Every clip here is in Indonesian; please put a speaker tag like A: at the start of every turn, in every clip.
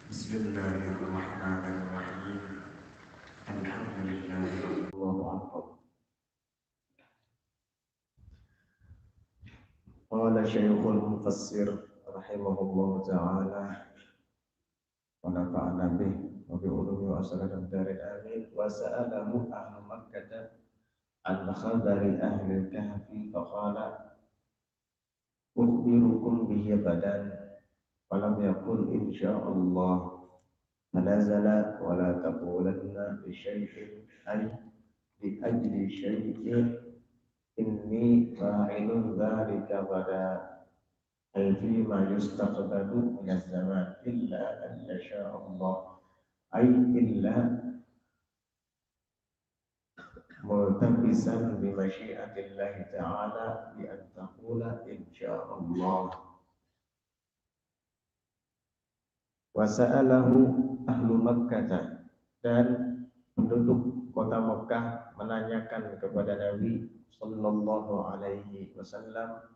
A: بسم الله الرحمن الرحيم الحمد لله الله أكبر قال شيخ المفسر رحمه الله تعالى ونفعنا به وبعلومه وأسرار الدار آمين وسأله أهل مكة عن خبر أهل الكهف فقال أخبركم به غدا ولم يقل إن شاء الله فنزل ولا تقولن لشيء أي لأجل شيء إني فاعل ذلك غدا أي فيما يستقبل من الزمان إلا أن يشاء الله أي إلا ملتبسا بمشيئة الله تعالى بأن تقول إن شاء الله. Wasa'alahu ahlu Makkah, dan penduduk kota Mekah menanyakan kepada Nabi sallallahu alaihi wasallam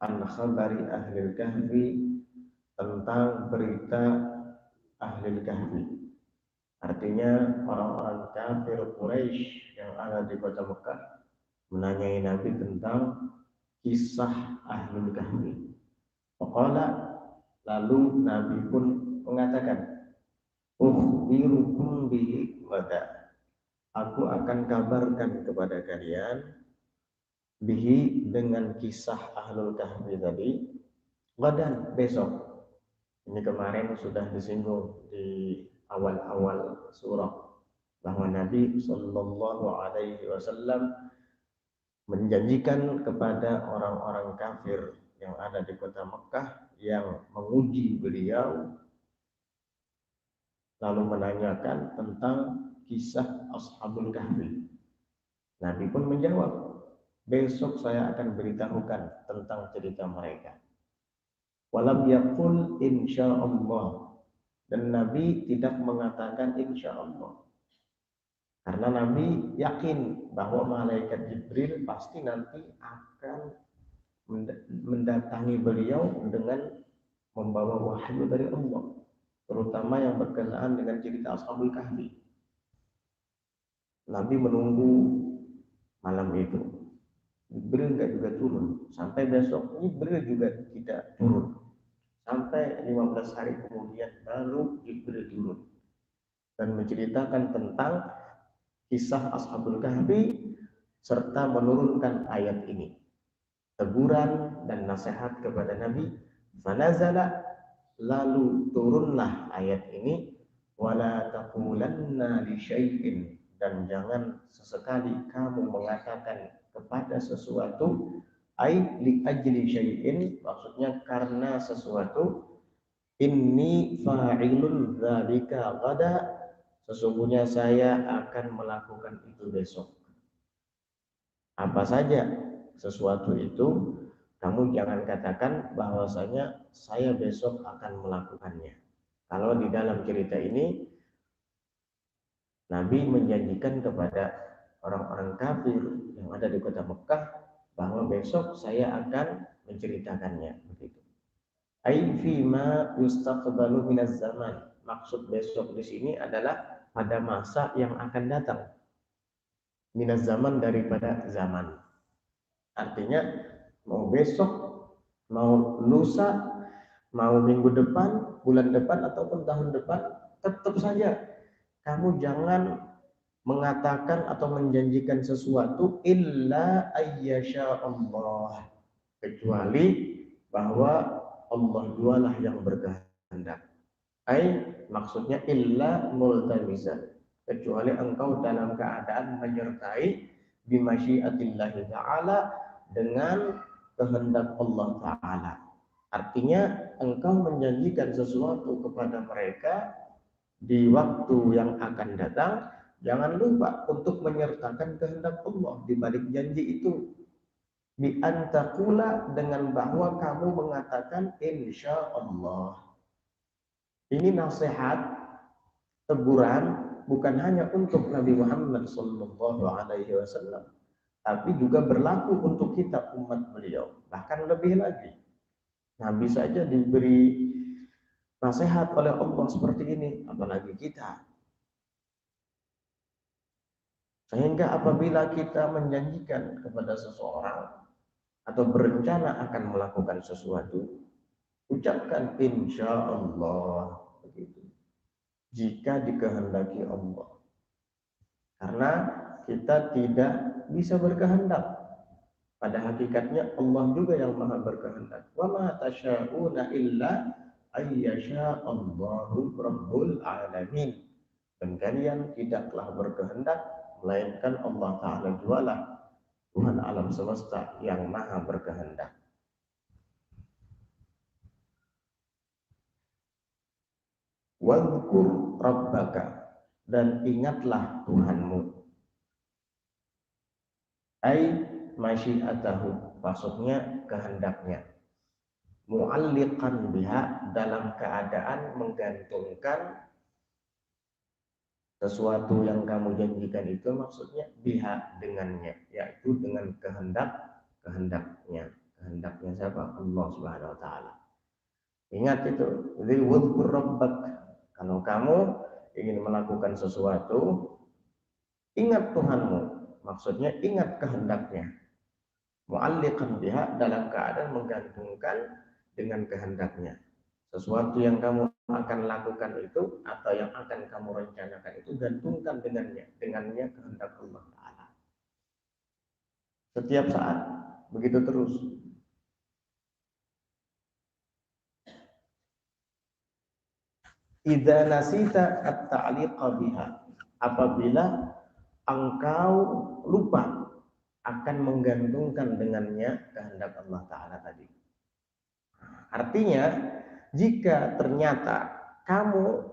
A: an khabari ahli kahfi, tentang berita ahli kahfi. Artinya orang-orang kafir Quraisy yang ada di kota Mekah menanyai Nabi tentang kisah ahli kahfi. Faqala, lalu Nabi pun mengatakan, ukhbirukum bihi wada, aku akan kabarkan kepada kalian bihi, dengan kisah ahlul kahfi tadi, wadan, besok. Ini kemarin sudah disinggung di awal-awal surah bahwa Nabi Shallallahu Alaihi Wasallam menjanjikan kepada orang-orang kafir yang ada di kota Mekah yang menguji beliau, lalu menanyakan tentang kisah Ashabul Kahfi. Nabi pun menjawab, besok saya akan beritahukan tentang cerita mereka. Walam yaqul insyaallah, dan Nabi tidak mengatakan insyaallah, karena Nabi yakin bahwa malaikat Jibril pasti nanti akan mendatangi beliau dengan membawa wahyu dari Allah, terutama yang berkenaan dengan cerita Ashabul Kahfi. Nabi menunggu malam itu, Jibril juga turun, sampai besok Jibril juga tidak turun, sampai 15 hari kemudian baru Jibril turun dan menceritakan tentang kisah Ashabul Kahfi serta menurunkan ayat ini, teguran dan nasihat kepada Nabi. Fanazala, lalu turunlah ayat ini, wala taqulanna li syai'in, dan jangan sesekali kamu mengatakan kepada sesuatu, ai li ajli syai'in, maksudnya karena sesuatu, inni fa'ilun dzalika ghada, sesungguhnya saya akan melakukan itu besok. Apa saja sesuatu itu, kamu jangan katakan bahwasanya saya besok akan melakukannya. Kalau di dalam cerita ini Nabi menjanjikan kepada orang-orang kafir yang ada di kota Mekah bahwa besok saya akan menceritakannya, begitu. Ai fi ma yustaqbalu minaz zaman. Maksud besok di sini adalah pada masa yang akan datang. Minaz zaman, daripada zaman. Artinya mau besok, mau lusa, mau minggu depan, bulan depan, ataupun tahun depan, tetap saja kamu jangan mengatakan atau menjanjikan sesuatu illa ayyasha Allah, kecuali bahwa Allah jualah yang berkehendak. Maksudnya illa multamizan, kecuali engkau dalam keadaan menyertai bimasyiatillahi ta'ala, dengan kehendak Allah Ta'ala. Artinya engkau menjanjikan sesuatu kepada mereka di waktu yang akan datang, jangan lupa untuk menyertakan kehendak Allah di balik janji itu. Bi antakula, dengan bahwa kamu mengatakan insya Allah. Ini nasihat, teguran, bukan hanya untuk Nabi Muhammad Sallallahu Alaihi Wasallam, tapi juga berlaku untuk kita umat beliau. Bahkan lebih lagi, Nabi saja diberi nasihat oleh Allah seperti ini, apalagi kita. Sehingga apabila kita menjanjikan kepada seseorang atau berencana akan melakukan sesuatu, ucapkan insya Allah begitu. Jika dikehendaki Allah, karena kita tidak bisa berkehendak. Pada hakikatnya Allah juga yang maha berkehendak. Wa ma tasya'una illa ayyasha Allahu rabbul alamin. Dan kalian tidaklah berkehendak melainkan Allah Ta'ala jualah Tuhan alam semesta yang maha berkehendak. Wadhkur rabbaka, dan ingatlah Tuhanmu. Ai masyiatahu, maksudnya kehendaknya. Mu'alliqan biha, dalam keadaan menggantungkan sesuatu yang kamu janjikan itu, maksudnya biha, dengannya, yaitu dengan kehendaknya siapa? Allah Subhanahu wa taala. Ingat itu, jadi wadhkur rabbak, kalau kamu ingin melakukan sesuatu, ingat Tuhanmu, maksudnya ingat kehendaknya. Mu'alliqan biha, dalam keadaan menggantungkan dengan kehendaknya. Sesuatu yang kamu akan lakukan itu atau yang akan kamu rencanakan itu, gantungkan dengannya kehendak Allah Ta'ala. Setiap saat, begitu terus. Idza nasita at-ta'liqa biha, apabila engkau lupa akan menggantungkan dengannya kehendak Allah Ta'ala tadi. Artinya, jika ternyata kamu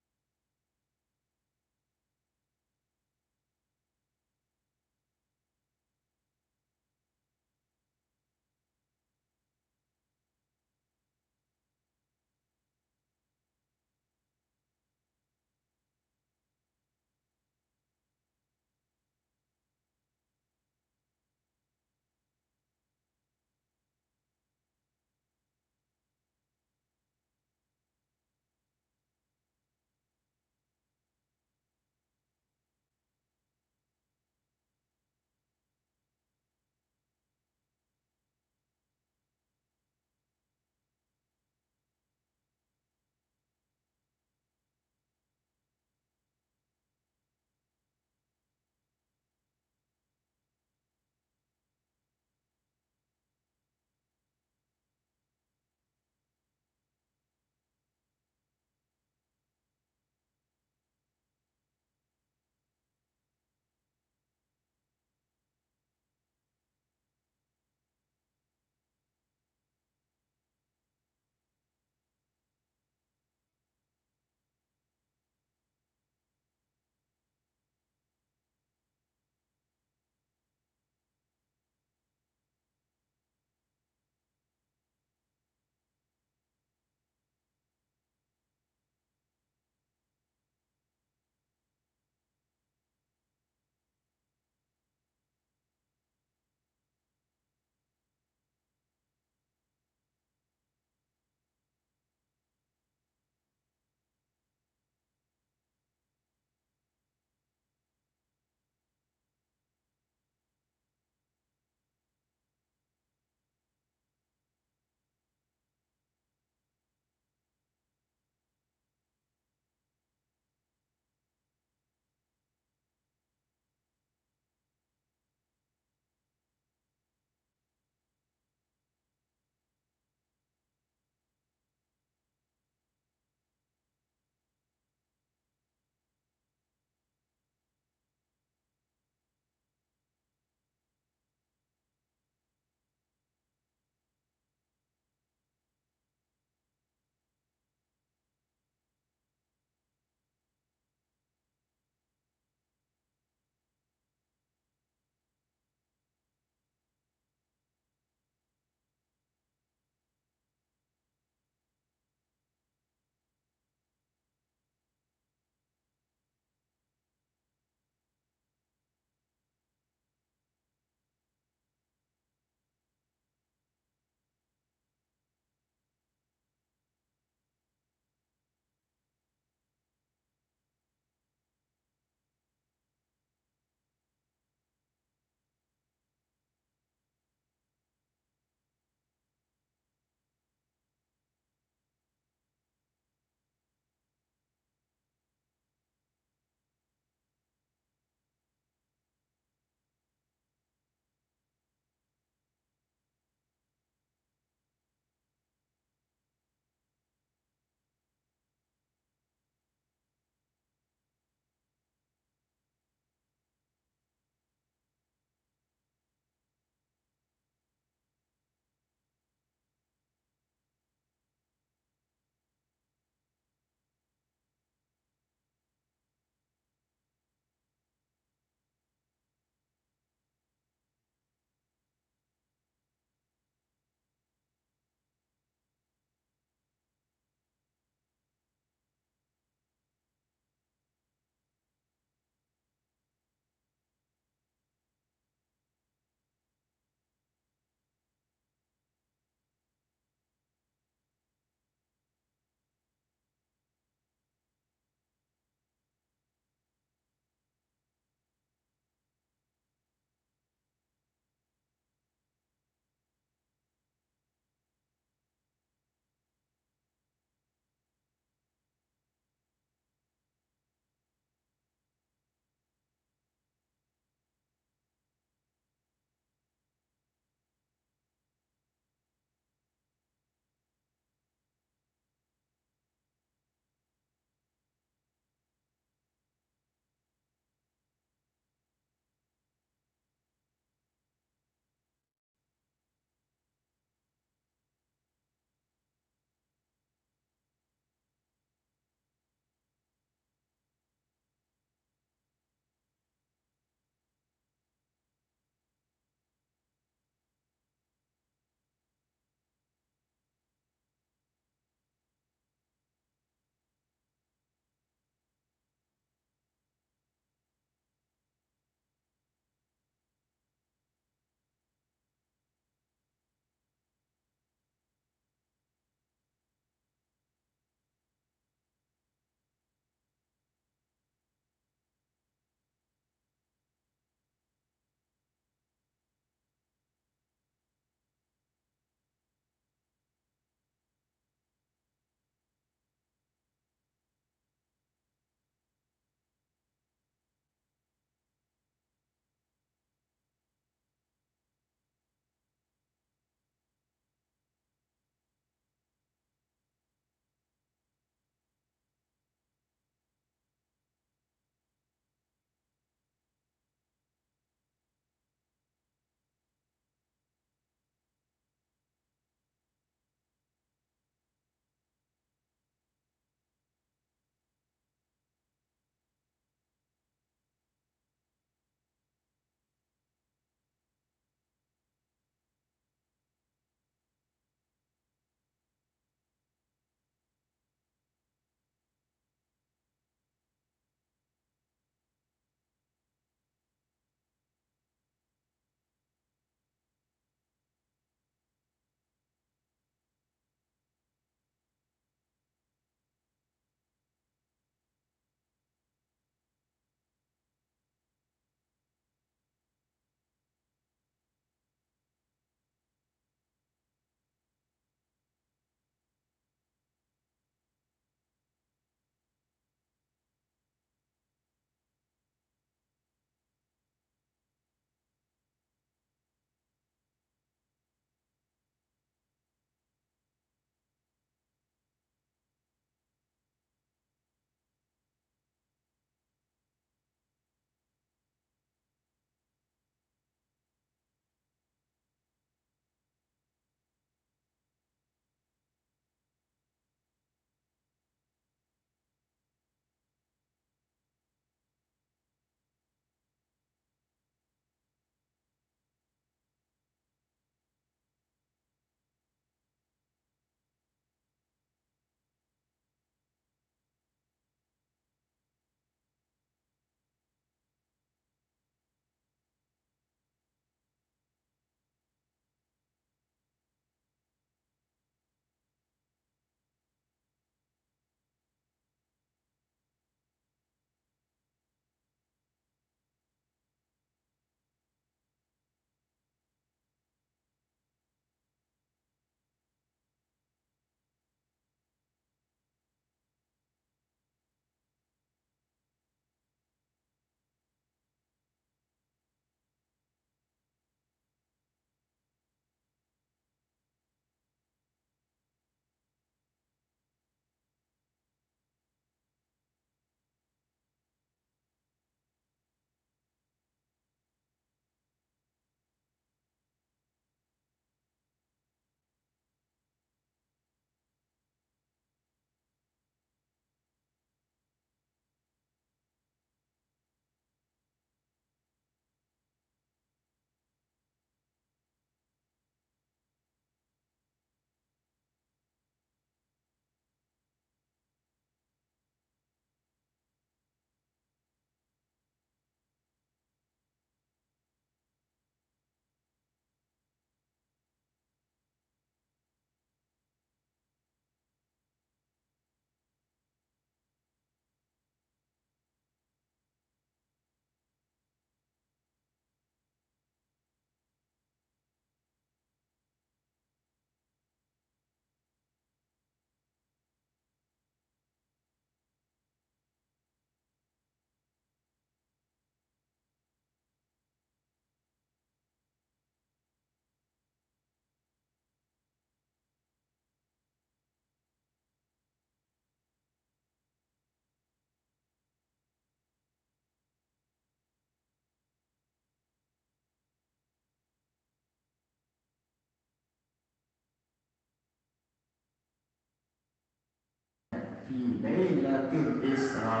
A: Di Lailatul Isra,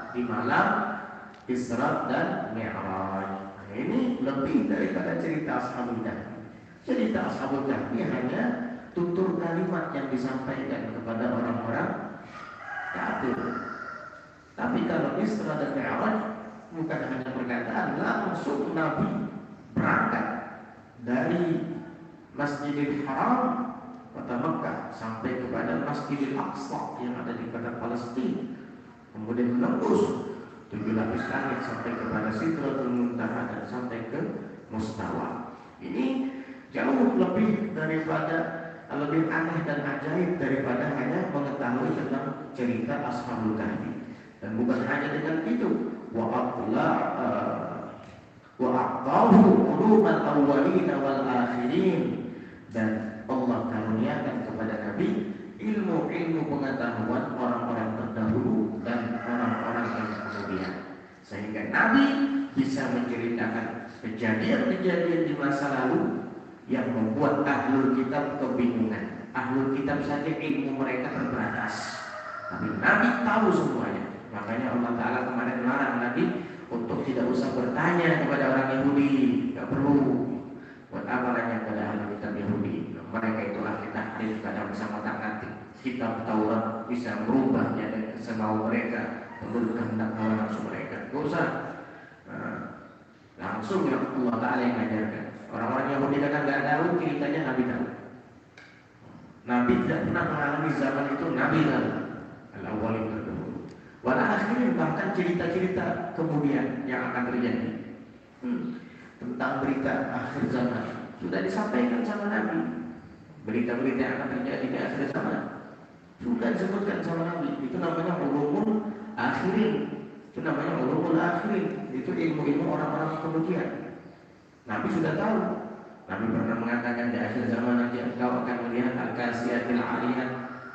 A: di malam Isra dan Mi'raj. Ini lebih daripada cerita Ashabul Kahfi. Cerita Ashabul Kahfi hanya tutur kalimat yang disampaikan kepada orang-orang kafir. Tapi kalau Isra dan Mi'raj bukan hanya perkataan, langsung Nabi berangkat dari Masjidil Haram kota Mekah sampai kepada Masjidil Aqsa yang ada di kota Palestina, kemudian menembus 7 lapis langit sampai kepada Sidratul Muntaha dan sampai ke Mustawa. Ini jauh lebih daripada lebih aneh dan ajaib daripada hanya mengetahui tentang cerita Ashabul Kahfi. Dan bukan hanya dengan itu, wa a'tahu quluban awwalin wal akhirin, dan Allah karuniakan kepada Nabi ilmu-ilmu pengetahuan orang-orang terdahulu dan orang-orang yang kemudian, sehingga Nabi bisa menceritakan kejadian-kejadian di masa lalu yang membuat ahlul kitab kebingungan. Ahlul kitab saja ilmu mereka terbatas, tapi Nabi tahu semuanya. Makanya Allah Ta'ala kemarin melarang Nabi untuk tidak usah bertanya kepada orang Yahudi. Tidak perlu. Buat apa nanya kepada ahlul kitab Yahudi? Mereka itu ahli tahrif, kadang bisa ngotak-ngatik kitab Taurat, bisa merubahnya dan semau mereka menurut kehendak hawa nafsu mereka. Tidak usah. Langsung ya Allah Ta'ala yang mengajarkan. Orang-orang Yahudi kadang nggak tahu, ceritanya Nabi tahu. Nabi tidak pernah mengalami zaman itu, Nabi tahu. Al-awwalin terdahulu. Wal akhirin, bahkan cerita-cerita kemudian yang akan terjadi tentang berita akhir zaman sudah disampaikan sama Nabi. Berita-berita yang akan terjadi di akhir zaman sudah disebutkan sama Nabi. Itu namanya ulumul akhirin. Itu namanya ulumul akhirin. Itu ilmu-ilmu orang-orang kemudian. Nabi sudah tahu. Nabi pernah mengatakan di akhir zaman nanti engkau akan melihat al-kasiyatil 'ariyah,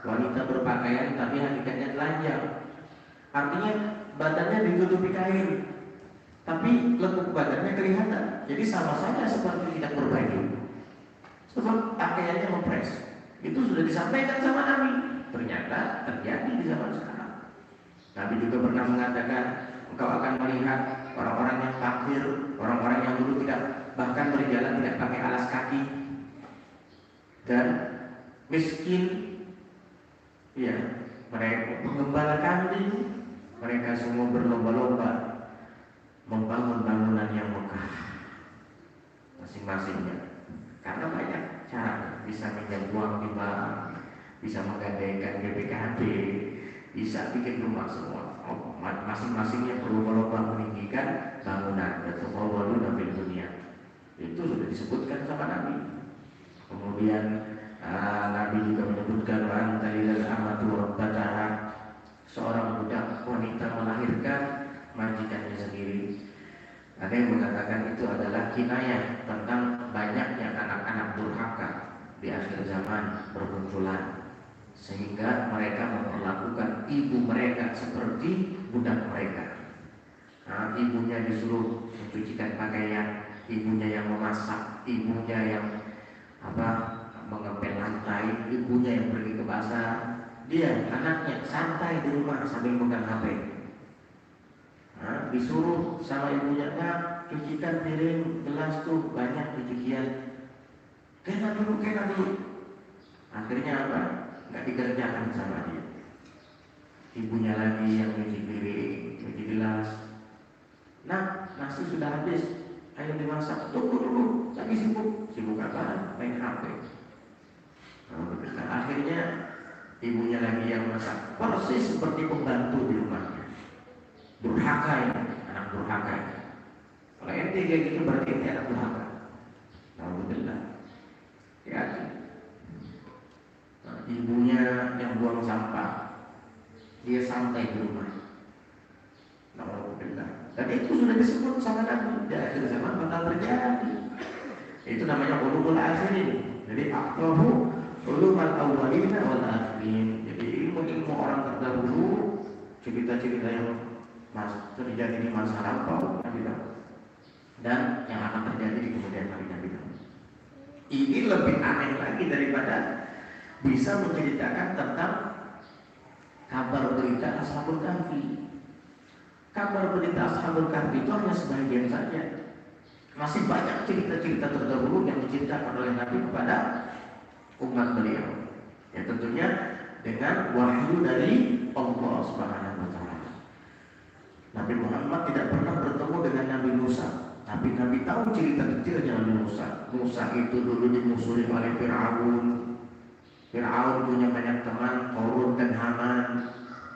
A: wanita berpakaian tapi hakikatnya telanjang. Artinya badannya ditutupi kain, tapi lekuk badannya kelihatan. Jadi sama saja seperti tidak berbaju. Sebab pakaiannya mempres. Itu sudah disampaikan sama Nabi. Ternyata terjadi di zaman sekarang. Nabi juga pernah mengatakan, engkau akan melihat orang-orang yang fakir, orang-orang yang dulu tidak bahkan berjalan tidak pakai alas kaki dan miskin. Ya, mereka penggembala kambing. Mereka semua berlomba-lomba membangun bangunan yang megah masing-masingnya. Karena banyak cara, bisa minjam uang di bank, bisa menggadaikan BPKB, bisa bikin rumah semua. Masing-masingnya berlomba-lomba meninggikan bangunan. Yatafawwalu fil dunia. Itu sudah disebutkan sama Nabi. Kemudian Nabi juga menyebutkan wa antalil amatu rabbataha, seorang budak wanita melahirkan majikannya sendiri. Ada yang mengatakan itu adalah kinayah tentang banyaknya anak-anak durhaka di akhir zaman bermunculan, sehingga mereka memperlakukan ibu mereka seperti budak mereka. Ibunya disuruh mencucikan pakaian, ibunya yang memasak, ibunya yang mengepel lantai, ibunya yang pergi ke pasar. Dia anaknya santai di rumah sambil pegang HP. Disuruh sama ibunya, cucikan piring, gelas tuh banyak cucian. Kena dulu. Akhirnya apa? Nggak dikerjakan sama dia. Ibunya lagi yang cuci piring, cuci gelas. Nah, nasi sudah habis, ayo dimasak. Tunggu dulu, lagi sibuk. Sibuk apa? Main HP. Akhirnya ibunya lagi yang masak, persis seperti pembantu di rumahnya. Durhaka ya, anak durhaka. Kalau ente kayak gitu berarti ente anak durhaka. Alhamdulillah. Ya, ibunya yang buang sampah, dia santai di rumah. Alhamdulillah. Dan itu sudah disebut sama Nabi. Di akhir zaman bakal terjadi. Itu namanya ulumul akhirin. Jadi aqrabu ulumul awwalina wal akhirin. Jadi ilmu-ilmu orang terdahulu, cerita-cerita yang terjadi di masa lampau dan yang akan terjadi di kemudian hari Nabi. Ini lebih aneh lagi daripada bisa menceritakan tentang
B: kabar berita Ashabul Kahfi. Kabar berita Ashabul Kahfi itu hanya sebagian saja. Masih banyak cerita-cerita terdahulu yang diceritakan oleh Nabi kepada umat beliau. Ya tentunya dengan wahyu dari Allah Subhanahu wa taala. Nabi Muhammad tidak pernah bertemu dengan Nabi Musa, tapi Nabi tahu cerita detailnya Nabi Musa. Musa itu dulu dimusuhi oleh Fir'aun. Fir'aun punya banyak teman, Qarun dan Haman.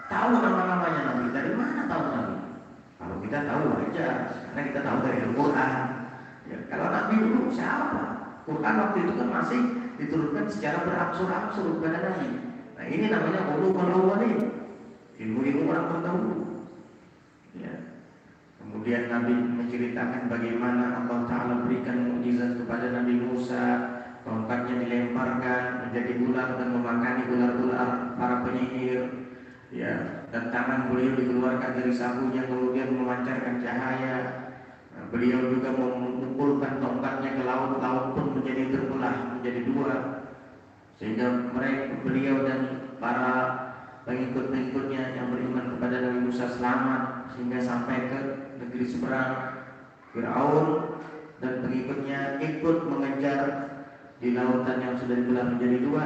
B: Tahu nama-namanya Nabi. Dari mana tahu Nabi? Kalau kita tahu aja, karena kita tahu dari Al-Quran. Ya, kalau Nabi dulu siapa? Quran waktu itu kan masih diturunkan secara berangsur-angsur kepada Nabi. Nah ini namanya ulumul awwalin, ilmu orang terdahulu. Ya. Kemudian Nabi menceritakan bagaimana Allah Ta'ala berikan mukjizat kepada Nabi Musa. Tongkatnya dilemparkan menjadi ular dan memakani ular-ular para penyihir. Ya, dan tangan beliau dikeluarkan dari sapunya kemudian memancarkan cahaya. Nah, beliau juga memukulkan tongkatnya ke laut, laut pun menjadi terbelah menjadi dua, sehingga beliau dan para pengikut-pengikutnya yang beriman kepada Nabi Musa selamat sehingga sampai ke negeri seberang. Fir'aun dan pengikutnya ikut mengejar di lautan yang sudah dibelah menjadi dua.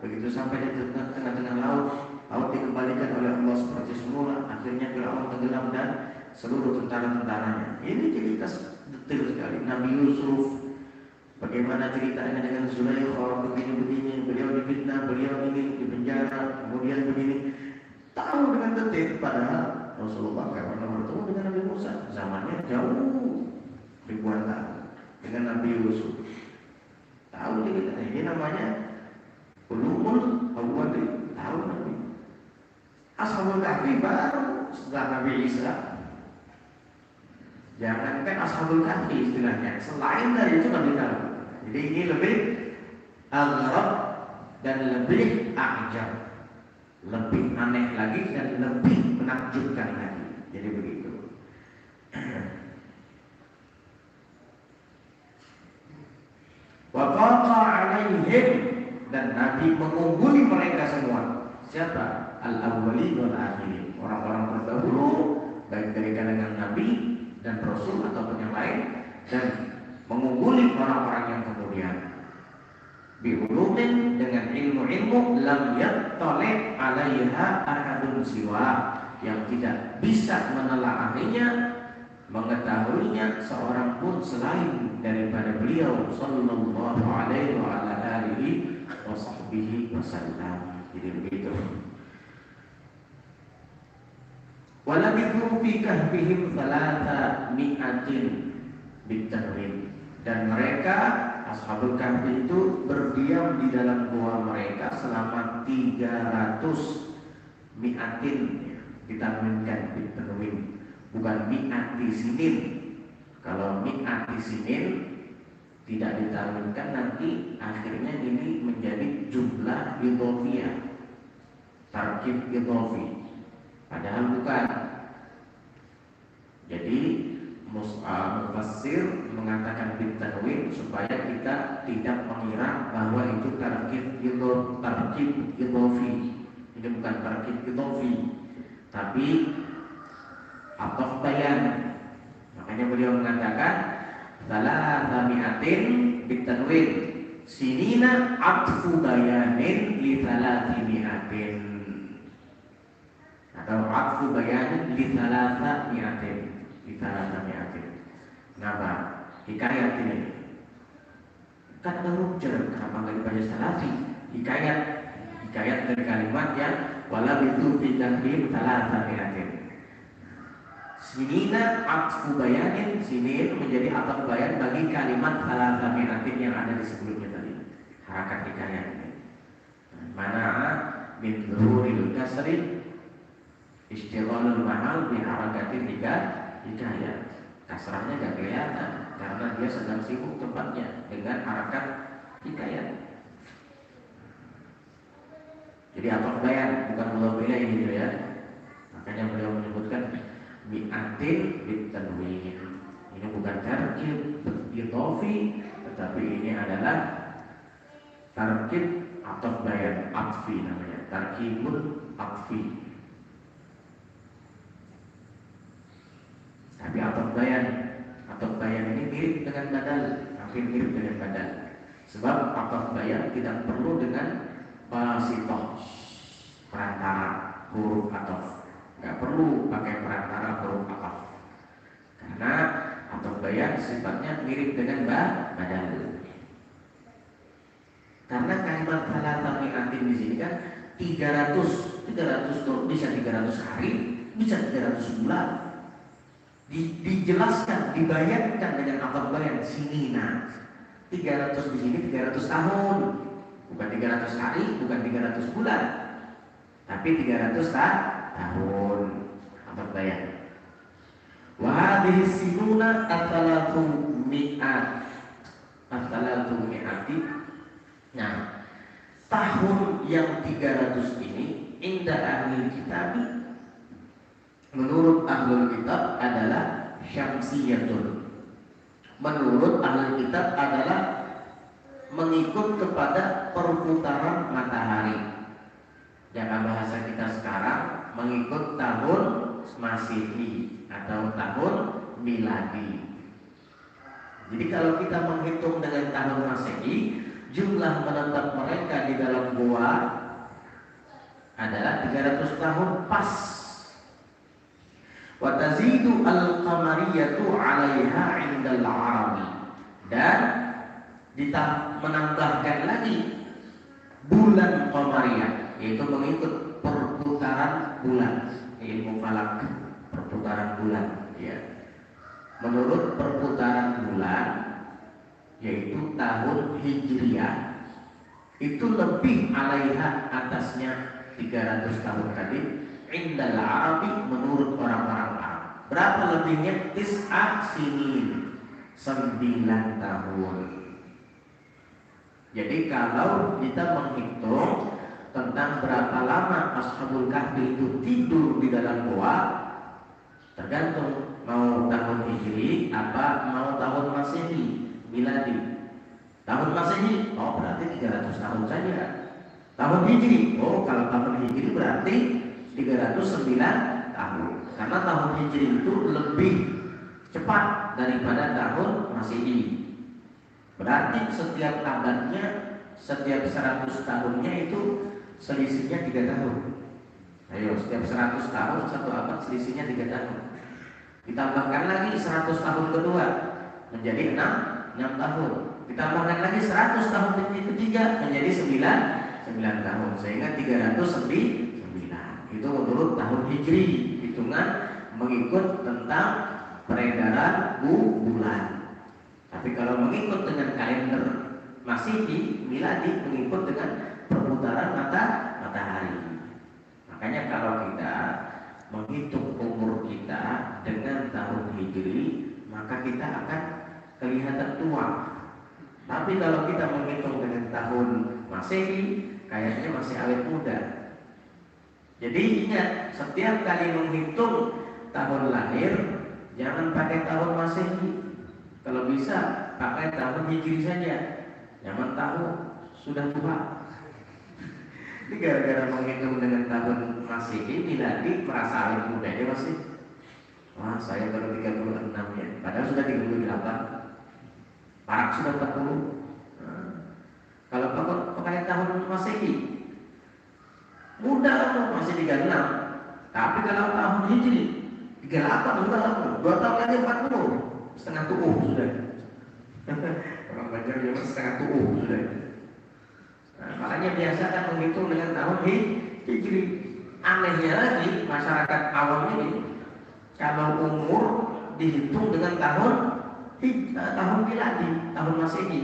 B: Begitu sampai di tengah-tengah laut, laut dikembalikan oleh Allah seperti semula. Akhirnya Fir'aun tenggelam dan seluruh tentara-tentaranya. Ini cerita detail sekali. Nabi Yusuf, bagaimana ceritanya dengan Zulaikha, begini-begini, beliau difitnah, beliau ini di penjara, kemudian begini. Tahu dengan detail, padahal Rasulullah tidak pernah bertemu dengan Nabi Musa. Zamannya jauh ribuan tahun dengan Nabi Yusuf. Tahu ceritanya. Ini namanya ulumul awwalin. Tahu Nabi. Ashabul Kahfi baru setelah Nabi Isa. Jangankan Ashabul Kahfi istilahnya, selain dari itu Nabi tahu. Jadi ini lebih aghrab dan lebih ajab, lebih aneh lagi dan lebih menakjubkan lagi. Jadi begitu. Wa faqa alaihim, dan Nabi mengungguli mereka semua. Siapa? Al-awwalin wal akhirin. Orang-orang terdahulu baik dari kalangan Nabi dan Rasul ataupun yang lain, dan mengungguli orang-orang yang kemudian. Biulumin, dengan ilmu-ilmu lam yattali' 'alaiha ahadun siwa, yang tidak bisa menelaahnya, mengetahuinya seorang pun selain daripada beliau sallallahu alaihi wa ala alihi wa sahbihi wasallam. Jadi begitu. Walabithu fi kahfihim thalatha mi'atin bitanwin, dan mereka Ashabul Kahfi itu berdiam di dalam gua mereka selama 300 mi'atin, ditanwinkan bitanwin, bukan mi'ati sinin. Kalau mi'ati sinin tidak ditanwinkan, nanti akhirnya ini menjadi jumlah idhofiyah, tarkib idhofi, padahal bukan. Jadi mufassir mengatakan bitanwin supaya kita tidak mengira bahwa itu tarkib idhofi. Ini bukan tarkib idhofi, tapi ataf bayan. Makanya beliau mengatakan salah mi'atin bitanwin, sinina atfu bayanin li salati mi'atin, atau atfu bayanin li salata mi'atin, li salata mi'atin. Kenapa? Hikayat ini kan ada rujuk, kenapa nggak dibaca salati? Hikayat dari kalimat yang wala bitu fi tanwin salata mi'atin. Sinina atfu bayanin, sinin menjadi ataf bayan bagi kalimat salata mi'atin yang ada di sebelumnya tadi. Harakat hikayat ini. Mana min dhuhuril kasri istighalul mahal bi harakatin hikayat. Kasrahnya gak kelihatan karena dia sedang sibuk tempatnya dengan harakat hikayat. Jadi ataf bayan bukan mudhaf ilaih gitu ya. Makanya beliau menyebutkan mi'atin bitanwin. Ini bukan tarkib idhofi, tetapi ini adalah tarkib ataf bayan, atfi namanya, tarkibul atfi. Tapi atau bayan ini mirip dengan badal, hampir mirip dengan badal. Sebab atau bayan tidak perlu dengan wasithah, perantara huruf atau nggak perlu pakai perantara huruf atau, karena atau bayan sifatnya mirip dengan badal. Karena kalimat salatah mi'atin di sini kan 300 itu bisa 300 hari, bisa 300 bulan. Dijelaskan, dibayangkan dengan apa bayan sinina. 300 di sini 300 tahun, bukan 300 hari, bukan 300 bulan, tapi 300 tahun. Apa bayan? Wa hadhihi sinuna atsalatu mi'ati. Nah, tahun yang 300 ini inda ahli kitab, menurut ahlul kitab adalah syamsiyatun. Menurut ahli kitab adalah mengikut kepada perputaran matahari. Jangan bahasa kita sekarang mengikut tahun Masehi atau tahun miladi. Jadi kalau kita menghitung dengan tahun Masehi, jumlah menetap mereka di dalam gua adalah 300 tahun pas. Wa tazidu al-qamariyatu 'alaiha 'indal 'arabi, dan menambahkan lagi bulan qamariyah, yaitu mengikut perputaran bulan, ilmu falak, perputaran bulan ya. Menurut perputaran bulan, yaitu tahun Hijriah, itu lebih alaiha, atasnya 300 tahun tadi, indal Arabi, menurut orang-orang Arab. Berapa lebihnya? Tis'ah sinin, 9 tahun. Jadi kalau kita menghitung tentang berapa lama Ashabul Kahfi itu tidur di dalam gua, tergantung mau tahun Hijri apa mau tahun Masehi miladi. Tahun Masehi, oh berarti 300 tahun saja. Tahun Hijri, oh kalau tahun Hijri berarti 309 tahun. Karena tahun Hijri itu lebih cepat daripada tahun Masehi. Berarti setiap abadnya, setiap 100 tahunnya itu selisihnya 3 tahun. Ayo, setiap 100 tahun satu abad selisihnya 3 tahun. Ditambahkan lagi 100 tahun kedua menjadi 6 tahun. Ditambahkan lagi 100 tahun ketiga menjadi 9 tahun, sehingga 309. Itu menurut tahun Hijri, hitungan mengikut tentang peredaran bulan. Tapi kalau mengikut dengan kalender Masehi miladi, mengikut dengan perputaran matahari. Makanya kalau kita menghitung umur kita dengan tahun Hijri, maka kita akan kelihatan tua. Tapi kalau kita menghitung dengan tahun Masehi, kayaknya masih awet muda. Jadi ingat, setiap kali menghitung tahun lahir, jangan pakai tahun Masehi. Kalau bisa pakai tahun Hijri saja. Jangan tahu sudah tua. Ini gara-gara menghitung dengan tahun Masehi miladi, merasa awet muda ya masih. Wah, saya baru 36 ya, padahal sudah 38. Parak sudah 40. Kalau pakai tahun Masehi, muda masih 36. Tapi kalau tahun Hijri 38 sudah lama. 2 tahun lagi 40. Setengah tubuh sudah. Orang Banjar juga setengah tubuh sudah. Nah, makanya biasakan menghitung dengan tahun Hijri. Anehnya lagi, masyarakat awam ini kalau umur dihitung dengan tahun miladi, tahun Masehi.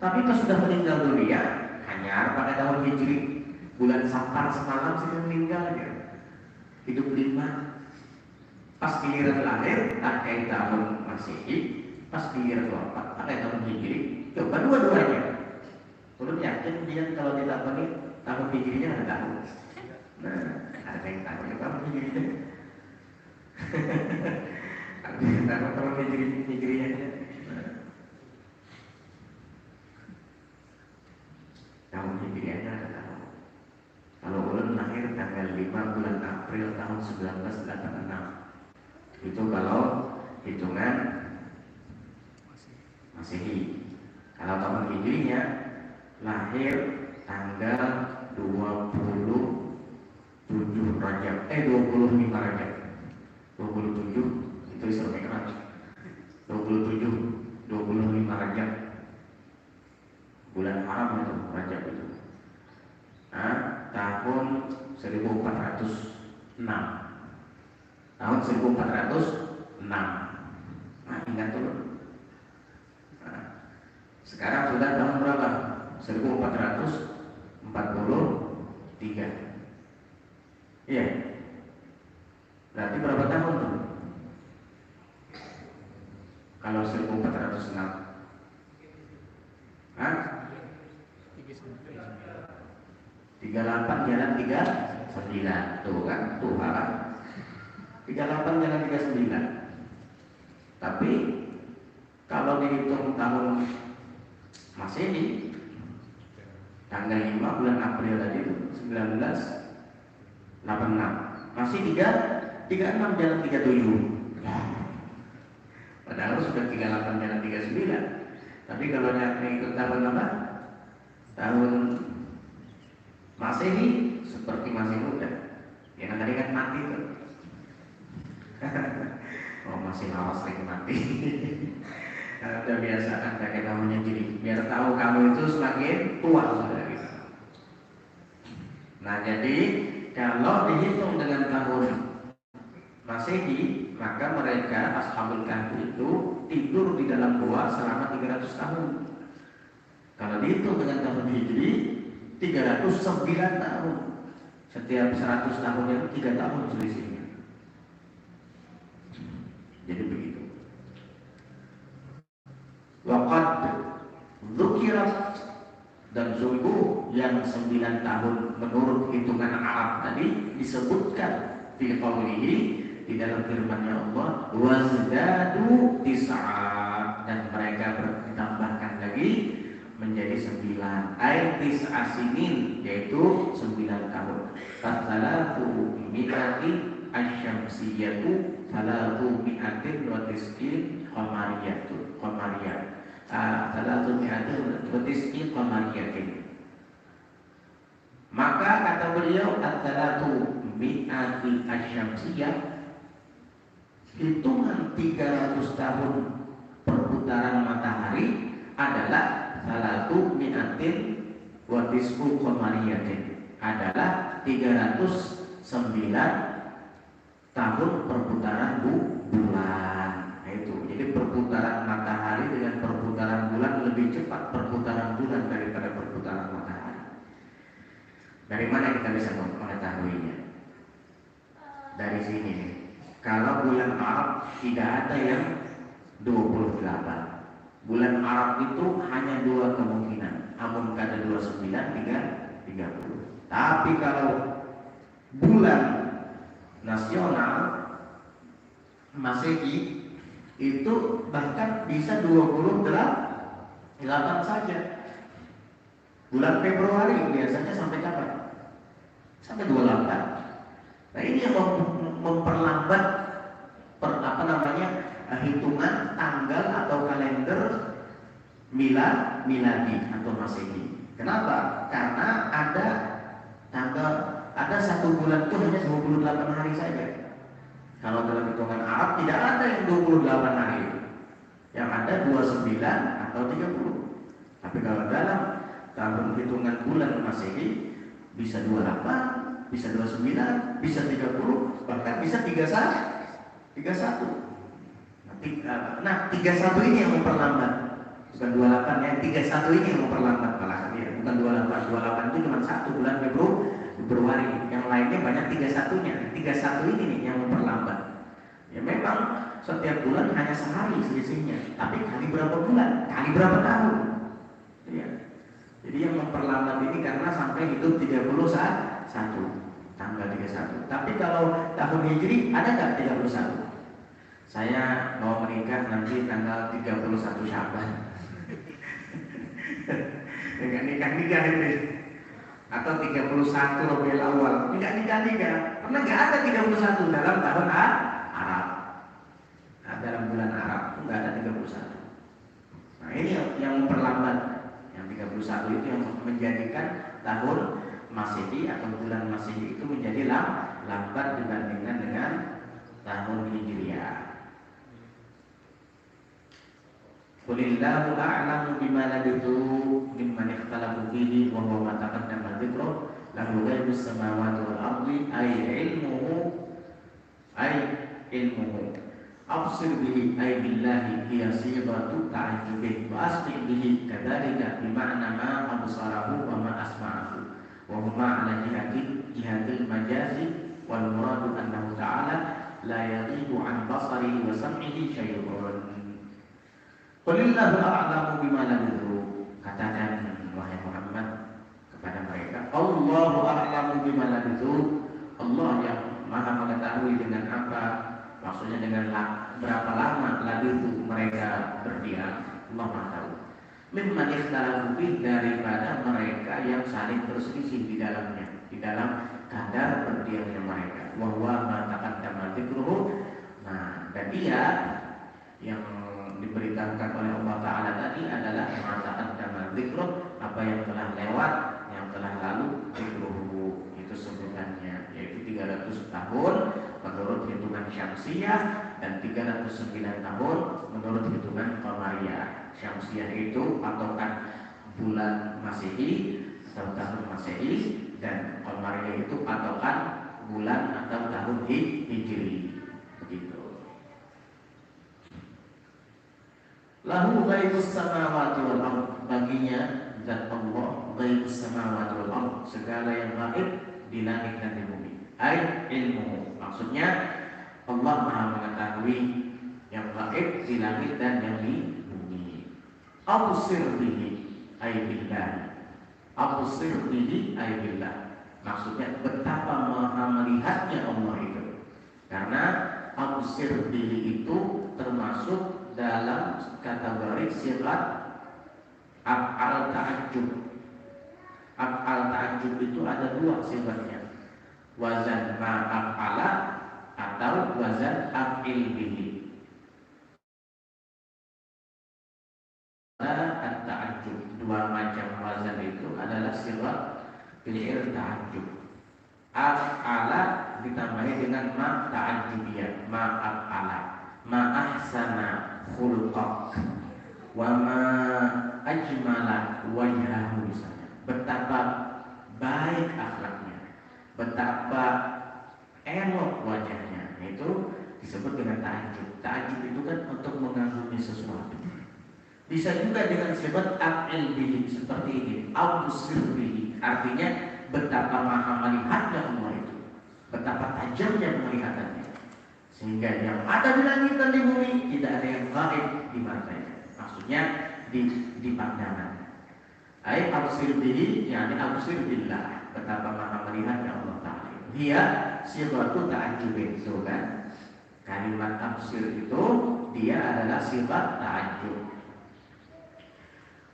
B: Tapi pas sudah meninggal dunia, hanya pakai tahun Hijri. Bulan Safar semalam sudah meninggal ya. Hidup 5. Pas giliran lahir pakai tahun Masehi, pas giliran wafat pakai tahun Hijri. Coba dua-duanya. Belum yakin dia kalau ditakoni tahun Hijrinya ada tahu. Nah, ada yang tahu ya tahun Hijrinya. Ada yang tahu tahun Hijrinya. Tahun Hijriahnya ada tahu. Kalau ulun lahir tanggal 5 bulan April tahun 1986. Itu kalau hitungan Masehi. Kalau tahun Hijrinya lahir tanggal 27 Rajab, 25 Rajab. 27 itu Isra Mi'raj. 25 Rajab. Bulan haram itu Rajab itu. Nah, tahun 1406. Tahun 1406. Nah, ingat dulu. Nah, sekarang sudah tahun berapa? 1443. Iya. Berarti berapa tahun tuh? Kalau 1406. Hah? 38 jalan 39. Tuh kan, tuh kan. 38 jalan 39. Tapi kalau dihitung tahun Masehi, tanggal 5 bulan April tadi itu 1986. Masih 36 jalan 37. Padahal sudah 38 jalan 39. Tapi kalau ikut tahun apa? Tahun Masehi seperti masih muda. Yang tadi kan mati tuh. Oh, masih lawas lagi mati. Udah biasa kan kayak namanya jadi. Biar tahu kamu itu semakin tua sudah gitu. Nah, jadi kalau dihitung dengan tahun Masehi, maka mereka Ashabul Kahfi itu tidur di dalam gua selama 300 tahun. Kalau dihitung dengan tahun Hijri, 309 tahun. Setiap 100 tahun itu 3 tahun selisihnya. Jadi begitu. Waqad dzukirat, dan sungguh yang 9 tahun menurut hitungan Arab tadi disebutkan fi qaulihi, di dalam firman-Nya Allah, wazdadu tis'a, dan mereka bertambahkan lagi menjadi 9, ay tis'a sinin, yaitu 9 tahun. Fasalatu mi'ati asyamsiyatu salatu mi'atin wa tis'in qamariyah. Salatu mi'atin wa tis'in qamariyatin. Maka kata beliau, as-salatu mi'ati asyamsiyah, hitungan 300 tahun perputaran matahari adalah salatu mi'atin wa tis'u qamariyatin, adalah 309 tahun perputaran bulan. Nah, itu. Jadi perputaran matahari dengan perputaran bulan lebih cepat perputaran bulan daripada perputaran matahari. Dari mana kita bisa mengetahuinya? Dari sini nih. Kalau bulan Arab tidak ada yang 28. Bulan Arab itu hanya 2 kemungkinan. Amun kada 29, 30. Tapi kalau bulan nasional Masehi itu bahkan bisa 28 saja. Bulan Februari biasanya sampai kapan? Sampai 28. Nah, ini yang memperlambat hitungan tanggal atau kalender miladi atau Masehi. Kenapa? Karena ada satu bulan itu hanya 28 hari saja. Kalau dalam hitungan Arab tidak ada yang 28 hari. Yang ada 29 atau 30. Tapi kalau dalam tahun hitungan bulan Masehi bisa 28, bisa 29, bisa 30, bahkan bisa 31. Nah, 31 ini yang memperlambat. Bukan 28 ya, 31 ini yang memperlambat malahan ya. Bukan 28. 28 itu cuma 1 bulan Februari. Yang lainnya banyak 31-nya. 31 ini nih yang memperlambat. Ya memang setiap bulan hanya sehari selisihnya. Tapi kali berapa bulan? Kali berapa tahun? Ya. Jadi yang memperlambat ini karena sampai hidup 31 tanggal 31. Tapi kalau tahun Hijri ada nggak 31? Saya mau menikah nanti tanggal 31 Sya'ban. Enggak nikah ini. Atau 31 Rabiul Awal. Enggak nikah. Karena enggak ada 31 dalam tahun Arab. Nah, dalam bulan satu itu yang menjadikan tahun Masehi atau bulan Masehi itu menjadi lambat dibandingkan dengan tahun Hijriah. Qulillahu a'lamu bima labithu mimman ikhtalafu fihi wa huwa ma taqaddama dzikruhu lahu ghaibus samawati wal ardi ay ilmuhu absir bihi ay billahi hiya sighatu ta'ajjubih wa asmi bihi kadzalika bima'na ma absarahu wa ma asma'ahu wa huma ala jihadil majazi wal muradu annahu ta'ala la yaghibu an basarihi wa sam'ihi syai'un. Qulillahu a'lamu bima labithu, katakan wahai Muhammad kepada mereka, Allahu a'lamu bima labithu, Allah yang maha mengetahui dengan apa, maksudnya dengan berapa lama labithu mereka berdiam, Allah maha tahu. Mimman ikhtalafu fihi, daripada mereka yang saling berselisih di dalamnya, di dalam kadar berdiamnya mereka. Wa huwa ma taqaddama dzikruhu, nah dan dia yang diberitahukan oleh Allah Ta'ala tadi adalah mengatakan dalam zikruh, apa yang telah lewat, yang telah lalu, zikruh itu sebutannya, yaitu 300 tahun menurut hitungan Syamsiyah dan 309 tahun menurut hitungan Qamariyah. Syamsiyah itu patokan bulan Masehi atau tahun Masehi, dan Qamariyah itu patokan bulan atau tahun Hijri. Begitu. Lahu ghaibus samawati wal ardh, baginya zat Allah ghaibus samawati wal ardh, segala yang gaib di langit dan di bumi. Ai ilmu, maksudnya Allah Maha mengetahui yang gaib di langit dan yang di bumi. Absir bihi ai billah. Absir bihi ai billah, maksudnya betapa maha melihatnya Allah itu. Karena absir bihi itu termasuk dalam kategori sifat af'al ta'ajjub. Af'al ta'ajjub itu ada dua sifatnya, wazan ma'af'ala atau wazan af'il bihi. At-ta'ajjub, dua macam wazan itu adalah sifat fi'il ta'ajjub. Af'ala ditambahi dengan ma ta'ajjubiyah, ma'af'ala, ma'ahsana khulqak wa ma ajmala wajhahu, misalnya betapa baik akhlaknya, betapa elok wajahnya, itu disebut dengan ta'ajjub. Ta'ajjub itu kan untuk mengagumi sesuatu. Bisa juga dengan sifat af'il bihi seperti ini, absir bihi, artinya betapa maha melihatnya Allah itu, betapa tajamnya penglihatannya, sehingga yang ada di langit dan di bumi tidak ada yang gaib di matanya, maksudnya di pandangan. Ai absir bihi, yani absir billah, betapa maha melihatnya Allah Ta'ala. Dia sifatu ta'ajjub itu kan, kalimat absir itu dia adalah sifat ta'ajjub.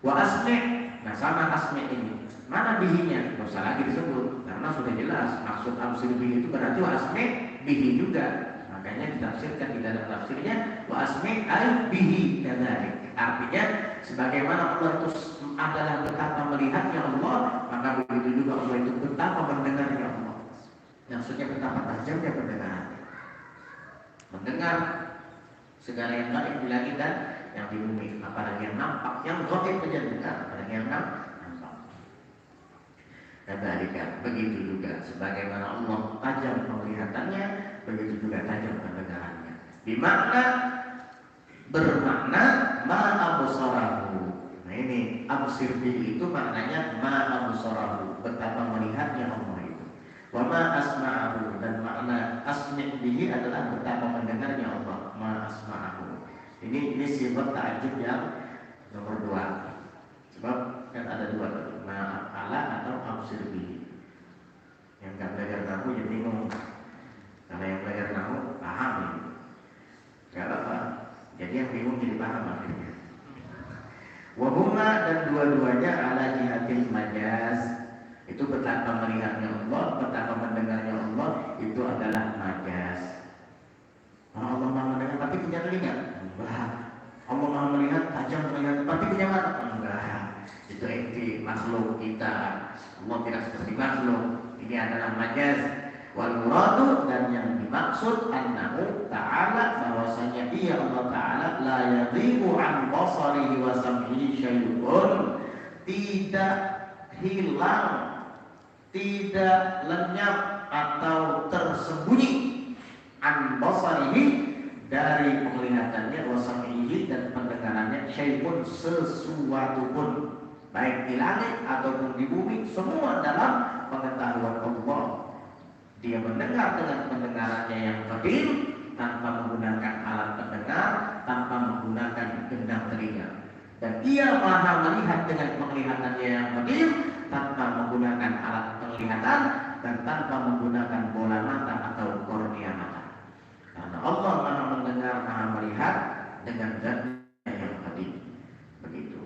B: Wa asmi', nah sama asmi' ini, mana bihinya? Tidak usah lagi disebut karena sudah jelas maksud absir bihi itu berarti wa asmi' bihi juga. Makanya ditafsirkan di dalam tafsirnya wa asmi' al bihi kadzalik. Artinya sebagaimana Allah itu adalah betapa melihatnya Allah, maka begitu juga Allah itu betapa mendengarnya Allah. Maksudnya betapa tajamnya pendengarannya. Mendengar segala yang gaib di langit dan yang di bumi, apalagi yang nampak, yang gaib saja dengar, apalagi yang nampak. Kadzalika, begitu juga sebagaimana Allah tajam penglihatannya, begitu juga tajam pendengarannya. Bimakna, bermakna ma absarahu. Nah ini absir bihi itu maknanya ma absarahu, betapa melihatnya Allah itu. Wa ma asma'ahu, dan makna asmi' bihi adalah betapa mendengarnya Allah, ma asma'ahu. Ini sifat ta'ajjub yang nomor 2. Sebab kan ada dua, ma'ala atau absir bihi. Yang nggak belajar nahwu jadi bingung. Kalau yang belajar nahwu paham ini. Gak apa-apa. Jadi yang bingung jadi paham akhirnya. Wahuma, dan dua-duanya ala jihatil majaz. Itu betapa melihatnya Allah, betapa mendengarnya Allah, itu adalah majaz. Allah maha mendengar tapi punya telinga? Enggak. Allah maha melihat tajam melihat tapi punya mata? Enggak. Itu makhluk Allah tidak seperti makhluk. Ini adalah majaz. Wal muradu, dan yang dimaksud annahu ta'ala, bahwasanya dia Allah Ta'ala la yadhibu an basarihi wa sam'ihi syai'un, tidak hilang, tidak lenyap atau tersembunyi an basarihi, dari penglihatannya, wa sam'ihi, dan pendengarannya, syai'un, sesuatu pun, baik di langit ataupun di bumi, semua dalam pengetahuan Allah. Dia mendengar dengan pendengarannya yang qadir, tanpa menggunakan alat pendengar, tanpa menggunakan gendang telinga. Dan dia maha melihat dengan penglihatannya yang qadir, tanpa menggunakan alat penglihatan dan tanpa menggunakan bola mata atau kornea mata. Karena Allah maha mendengar, maha melihat dengan zatnya yang qadir. Begitu.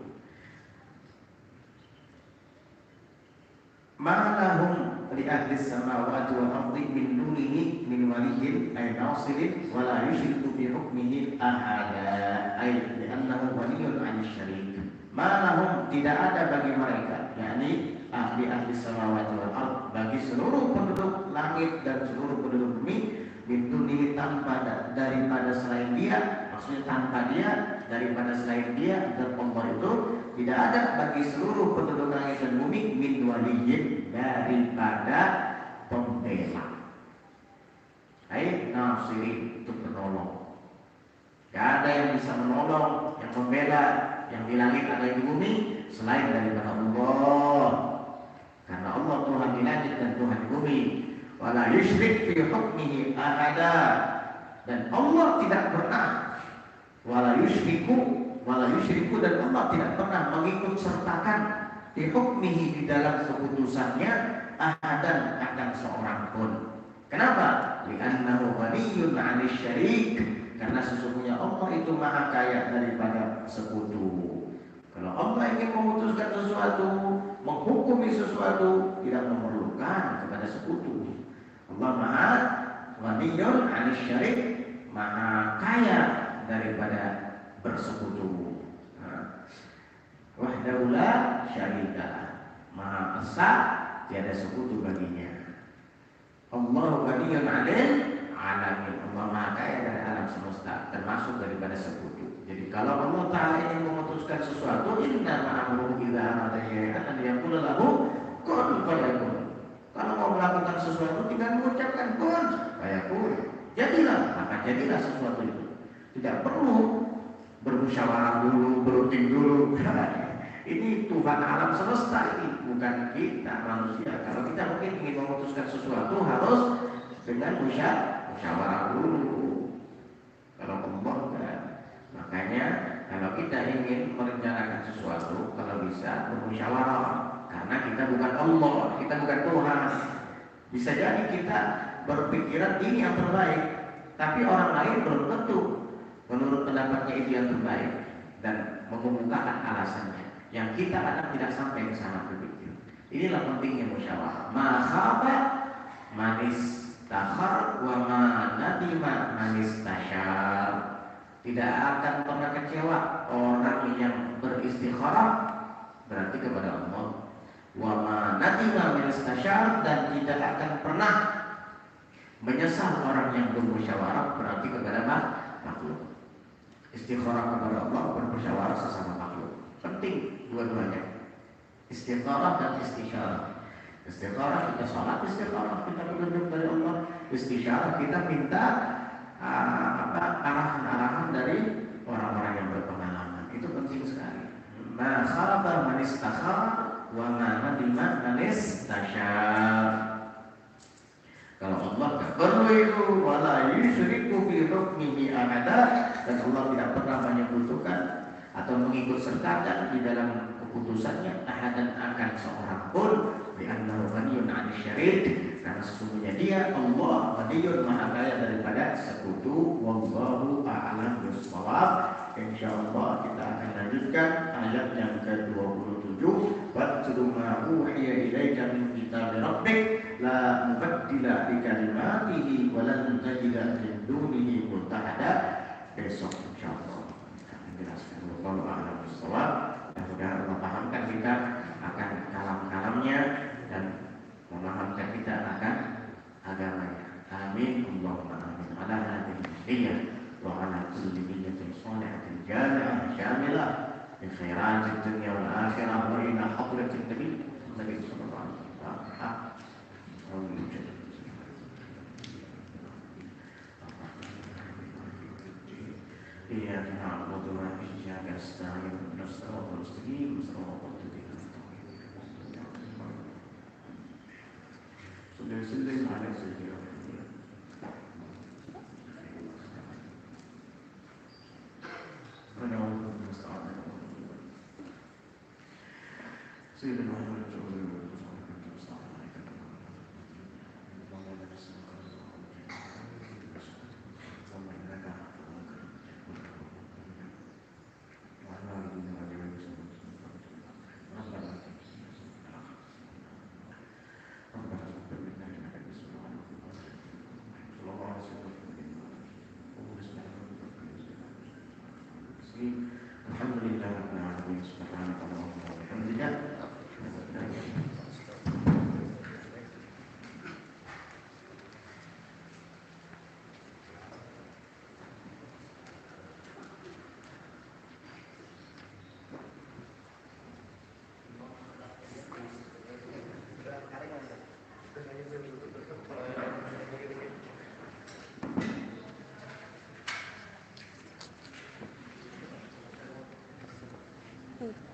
B: Ma'lahum li ahli samawati wal ardi min dunihi min waliyyin ay nasirin wa la yushriku bi hukmihi ahada, ay li'annahu waliyyun 'anil syarik. Ma'lahum, tidak ada bagi mereka, yakni ahli samawati wal ard, bagi seluruh penduduk langit dan seluruh penduduk bumi, min dunihi, tanpa daripada selain dia, maksudnya tanpa dia, daripada selain dia, dan Allah itu tidak ada bagi seluruh penduduk langit dan bumi, min waliyyin, daripada pembela. Ay nasirin, itu penolong. Tidak ada yang bisa menolong, yang membela, yang di langit atau di bumi selain daripada Allah. Karena Allah Tuhan di langit dan Tuhan di bumi. Wala yusyrik fi hukmihi ahada, dan Allah tidak pernah, wala yusyriku, dan Allah tidak pernah mengikut sertakan di hukmihi, di dalam keputusannya, ahadan, akan seorang pun. Kenapa? Li'annahu waliyyun 'anil syarik, karena sesungguhnya Allah itu maha kaya daripada sekutu. Kalau Allah ingin memutuskan sesuatu, menghukumi sesuatu, tidak memerlukan kepada sekutu. Allah maha waliyyun 'anil syarik, maha kaya daripada bersekutu. Wahdahu la syarika, maha esa, tiada sekutu baginya. Allah waliyyun 'alil alamin, Allah maha kaya dari alam semesta, termasuk daripada sekutu. Jadi kalau Allah Ta'ala ingin memutuskan sesuatu, inna ma'amruhu idza arada syai'an an yaqula lahu kun fayakun. Kalau mau melakukan sesuatu, tinggal mengucapkan kun fayakun, jadilah, maka jadilah sesuatu itu. Tidak perlu bermusyawarah dulu, berunding dulu. Ini Tuhan alam semesta ini, bukan kita manusia. Kalau kita mungkin ingin memutuskan sesuatu, harus dengan musyawarah dulu. Kalau Allah kan, makanya kalau kita ingin merencanakan sesuatu, kalau bisa bermusyawarah. Karena kita bukan Allah, kita bukan Tuhan. Bisa jadi kita berpikiran ini yang terbaik, tapi orang lain belum tentu menurut pendapatnya itu yang terbaik dan mengemukakan alasannya. Yang kita kadang tidak sampai ke sana berpikir. Inilah pentingnya musyawarah. Ma khaba manis takhar wa ma nadima manis tasyar. Tidak akan pernah kecewa orang yang beristikharah, berarti kepada Allah. Wa ma nadima manis tasyar, dan tidak akan pernah menyesal orang yang bermusyawarah, berarti kepada makhluk. Istikharah kepada Allah, bermusyawarah sesama makhluk. Penting dua-duanya, istikharah dan istisyarah. Istikharah kita sholat, istikharah kita berlindung dari Allah, istisyarah kita minta arahan-arahan dari orang-orang yang berpengalaman. Itu penting sekali. Ma khaba man istakhara wa ma nadima man istasyar. Kalau Allah tak perlu itu, wala yusyriku bi hukmihi ahada, dan Allah tidak pernah menyekutukan atau mengikut sertakan di dalam keputusannya ahadan, akan seorang pun, li'annahu waliyyun 'anil syarik, karena sesungguhnya dia Allah waliyyun, maha kaya daripada sekutu. Wallahu a'lam bishawab. Insyaallah kita akan lanjutkan ayat yang ke-27. Watlu ma uhiya ilaika min kitabi rabbik la mubaddila li kalimatihi wa lan tajida min dunihi multahada. Besok insyaallah kita menjelaskan. Wallahu a'lam bishawab. Mudah-mudahan Allah pahamkan kita akan kalam-kalamnya dan memahamkan kita akan agamanya. Amin. Allahumma amin. Ala hadhihi niyyah wa ala kulli niyyatin shalihatin jami'ah syamilah min khairatid dunya wal akhirah wa ila hadratin nabi sallallahu alaihi wasallam. إياك نعبد وإياك نستعين اهدنا الصراط المستقيم صراط الذين أنعمت عليهم صل وسلم على سيدنا محمد ونعوذ بك من السعادة سيدنا محمد Alhamdulillah rabbil alamin subhanallahi wa bihamdihi.
C: Hmm.